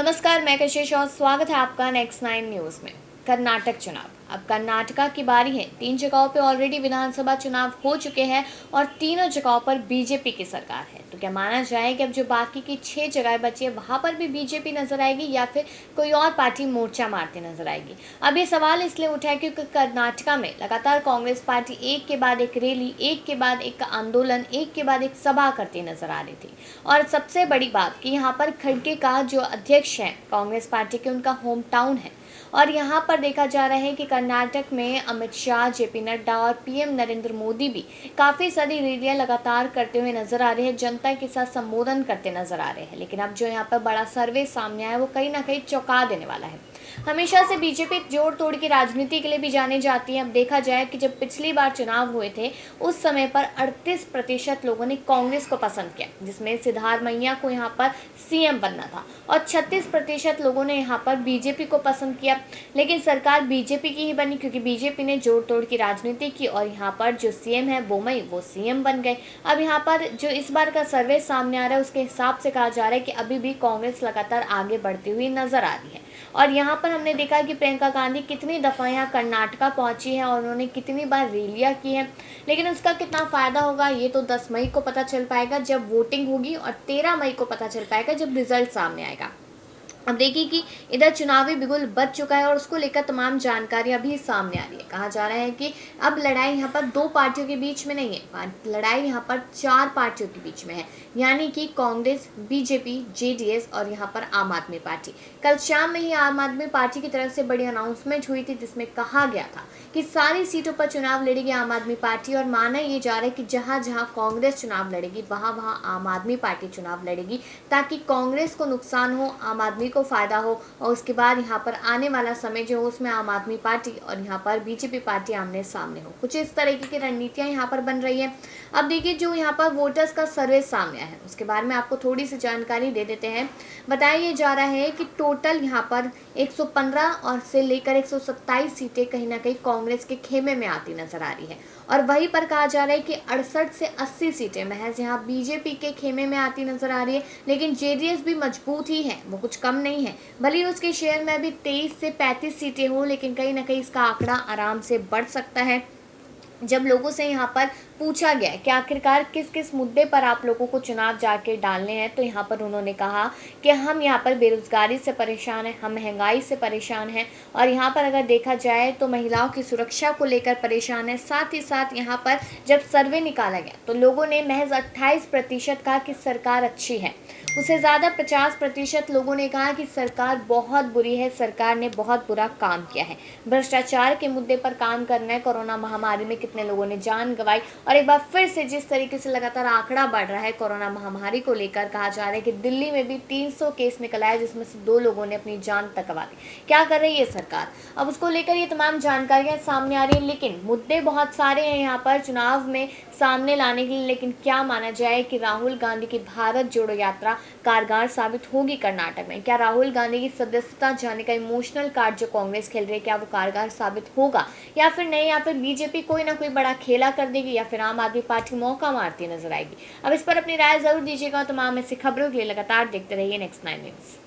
नमस्कार, मैं कशिश और स्वागत है आपका नेक्स्ट 9 न्यूज़ में। कर्नाटक चुनाव, अब कर्नाटका की बारी है। 3 जगहों पे ऑलरेडी विधानसभा चुनाव हो चुके हैं और तीनों जगहों पर बीजेपी की सरकार है। तो क्या माना जाए कि अब जो बाकी की 6 जगह बची है वहां पर भी बीजेपी नजर आएगी या फिर कोई और पार्टी मोर्चा मारती नजर आएगी? अब ये सवाल इसलिए उठा है क्योंकि कर्नाटका में लगातार कांग्रेस पार्टी एक के बाद एक रैली, एक के बाद एक आंदोलन, एक के बाद एक सभा करती नजर आ रही थी। और सबसे बड़ी बात कि यहाँ पर खड़गे का जो अध्यक्ष है कांग्रेस पार्टी के, उनका होम टाउन है। और यहाँ पर देखा जा रहा है कि कर्नाटक में अमित शाह, जेपी नड्डा और पीएम नरेंद्र मोदी भी काफ़ी सारी रैलियां लगातार करते हुए नजर आ रहे हैं, जनता के साथ संबोधन करते नजर आ रहे हैं। लेकिन अब जो यहाँ पर बड़ा सर्वे सामने आया है वो कहीं ना कहीं चौंका देने वाला है। हमेशा से बीजेपी जोड़ तोड़ की राजनीति के लिए भी जानी जाती है। अब देखा जाए कि जब पिछली बार चुनाव हुए थे उस समय पर 38% लोगों ने कांग्रेस को पसंद किया, जिसमें सिद्धारमैया को यहाँ पर सीएम बनना था, और 36% लोगों ने यहाँ पर बीजेपी को पसंद किया। लेकिन सरकार बीजेपी की ही बनी क्योंकि बीजेपी ने जोड़ तोड़ की राजनीति की और यहाँ पर जो सीएम है बोमई वो सीएम बन गए। अब यहाँ पर जो इस बार का सर्वे सामने आ रहा है उसके हिसाब से कहा जा रहा है कि अभी भी कांग्रेस लगातार आगे बढ़ती हुई नजर आ रही है। और यहाँ पर हमने देखा कि प्रियंका गांधी कितनी दफ़ा यहाँ कर्नाटका पहुंची है और उन्होंने कितनी बार रैलियां की है। लेकिन उसका कितना फ़ायदा होगा ये तो 10 मई को पता चल पाएगा जब वोटिंग होगी, और 13 मई को पता चल पाएगा जब रिजल्ट सामने आएगा। अब देखिए कि इधर चुनावी बिगुल बच चुका है और उसको लेकर तमाम जानकारियां भी सामने आ रही है। कहा जा रहा है कि अब लड़ाई यहाँ पर 2 पार्टियों के बीच में नहीं है, लड़ाई यहाँ पर 4 पार्टियों के बीच में है, यानी कि कांग्रेस, बीजेपी, जेडीएस और यहाँ पर आम आदमी पार्टी। कल शाम में ही आम आदमी पार्टी की तरफ से बड़ी अनाउंसमेंट हुई थी जिसमें कहा गया था कि सारी सीटों पर चुनाव लड़ेगी आम आदमी पार्टी, और माना ये जा रहा है कि जहाँ जहाँ कांग्रेस चुनाव लड़ेगी वहाँ वहाँ आम आदमी पार्टी चुनाव लड़ेगी, ताकि कांग्रेस को नुकसान हो, आम आदमी को फायदा हो, और उसके बाद यहाँ पर आने वाला समय जो हो उसमें आम आदमी पार्टी और यहाँ पर बीजेपी पार्टी आमने सामने हो। कुछ इस तरीके की रणनीतियां यहाँ पर बन रही है। अब देखिए जो यहाँ पर वोटर्स का सर्वे सामने आया है उसके बारे में आपको थोड़ी सी जानकारी दे देते हैं। बताया जा रहा है कि टोटल यहाँ पर 115 और से लेकर 127 सीटें कहीं ना कहीं कांग्रेस के खेमे में आती नजर आ रही है, और वहीं पर कहा जा रहा है कि 68 से 80 सीटें महज यहाँ बीजेपी के खेमे में आती नजर आ रही है। लेकिन जेडीएस भी मजबूत ही है, वो कुछ कम नहीं है, भले उसके शेयर में अभी 23 से 35 सीटें हो, लेकिन कहीं ना कहीं इसका आंकड़ा आराम से बढ़ सकता है। जब लोगों से यहाँ पर पूछा गया कि आखिरकार किस किस मुद्दे पर आप लोगों को चुनाव जाके डालने हैं, तो यहाँ पर उन्होंने कहा कि हम यहाँ पर बेरोजगारी से परेशान हैं, हम महंगाई से परेशान हैं, और यहाँ पर अगर देखा जाए तो महिलाओं की सुरक्षा को लेकर परेशान है। साथ ही साथ यहाँ पर जब सर्वे निकाला गया तो लोगों ने महज 28% कहा कि सरकार अच्छी है, उससे ज़्यादा 50% लोगों ने कहा कि सरकार बहुत बुरी है, सरकार ने बहुत बुरा काम किया है, भ्रष्टाचार के मुद्दे पर काम करना है, कोरोना महामारी में कितने लोगों ने जान गंवाई। और एक बार फिर से जिस तरीके से लगातार आंकड़ा बढ़ रहा है कोरोना महामारी को लेकर, कहा जा रहा है कि दिल्ली में भी 300 केस निकल आया जिसमें से 2 लोगों ने अपनी जान तक गंवा दी। क्या कर रही है सरकार? अब उसको लेकर ये तमाम जानकारियां सामने आ रही है, लेकिन मुद्दे बहुत सारे हैं यहाँ पर चुनाव में सामने लाने के लिए। लेकिन क्या माना जाए कि राहुल गांधी की भारत जोड़ो यात्रा कारगर साबित होगी कर्नाटक में? क्या राहुल गांधी की सदस्यता जाने का इमोशनल कार्ड जो कांग्रेस खेल रही है क्या वो कारगर साबित होगा या फिर नहीं, या फिर बीजेपी कोई ना कोई बड़ा खेला कर देगी, या फिर आम आदमी पार्टी मौका मारती नजर आएगी? अब इस पर अपनी राय जरूर दीजिएगा। तमाम ऐसी खबरों के लिए लगातार देखते रहिए नेक्स्ट 9 न्यूज़।